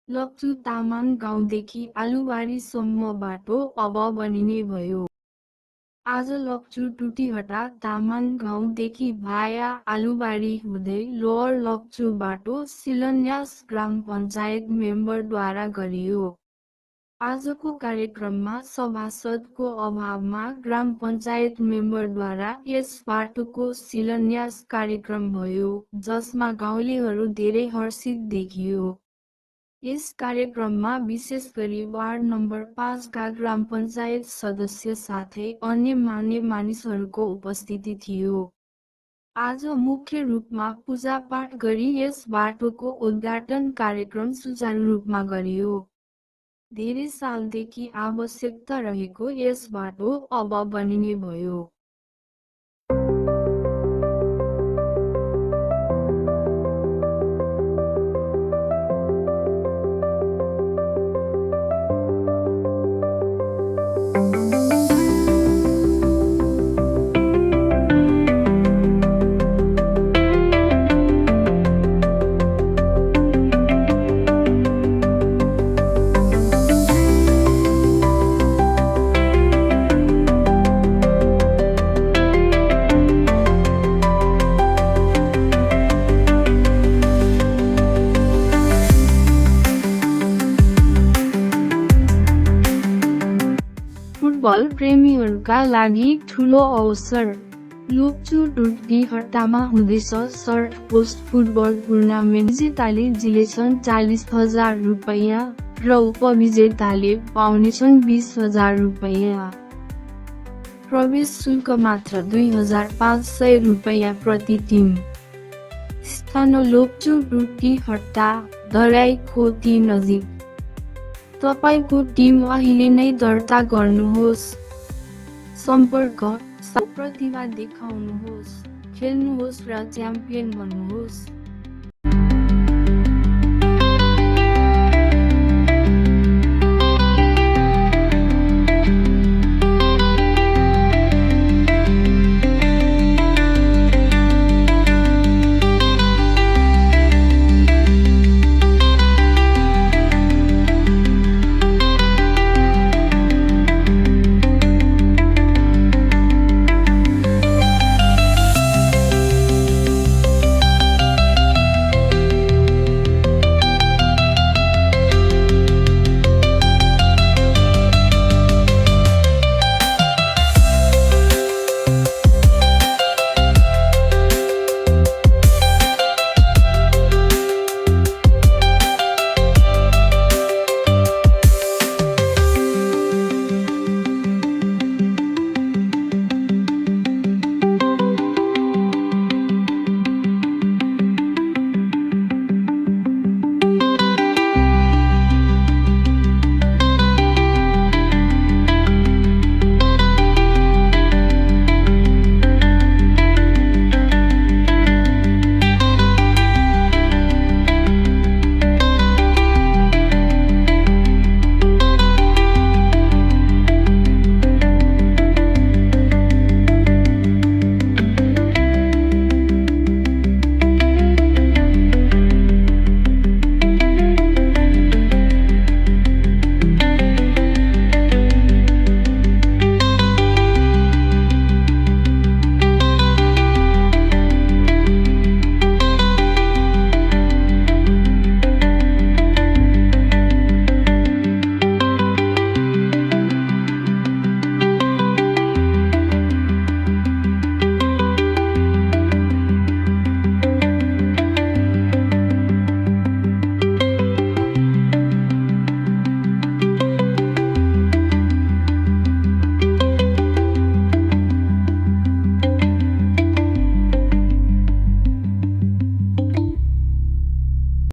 लप्चु तामाङ गाउँदेखि आलुबारीसम्म बाटो अब बनिने भयो। आज लप्चु टुटी हट्टा तामाङ गाउँदेखि भाया आलुबारी हुँदै लोअर लप्चु बाटो शिलान्यास ग्राम पञ्चायत मेम्बरद्वारा गरियो। आजको कार्यक्रममा सभासदको अभावमा ग्राम पञ्चायत मेम्बरद्वारा यस बाटोको शिलान्यास कार्यक्रम भयो, जसमा गाउँलेहरू धेरै हर्षित देखियो। यस कार्यक्रममा विशेष गरी वार्ड नम्बर 5 का ग्राम पञ्चायत सदस्य साथै अन्य मान्य मानिसहरूको उपस्थिति थियो। आज मुख्य रूपमा पूजापाठ गरी यस बाटोको उद्घाटन कार्यक्रम सुचारू रूपमा गरियो। धेरै सालदेखि आवश्यकता रहेको यस बाटो अब बनिने भयो। फुटबल प्रेमीहरूका लागि ठूलो अवसर। लोप्चु टुट्टी हट्टामा हुँदैछ सर्ट पोस्ट फुटबल टुर्नामेन्ट। विजेताले जिलेछन् 40,000 रुपैयाँ र उपविजेताले पाउनेछन् 20,000 रुपैयाँ। प्रवेश शुल्क मात्र 2,500 रुपैयाँ प्रति टिम। स्थान लोप्चु टुट्टी हट्टा, धराई खोती नजिक। तपाईको टिम अहिले नै दर्ता गर्नुहोस्। सम्पर्क प्रतिभा देखाउनुहोस्, खेल्नुहोस् र च्याम्पियन बन्नुहोस्।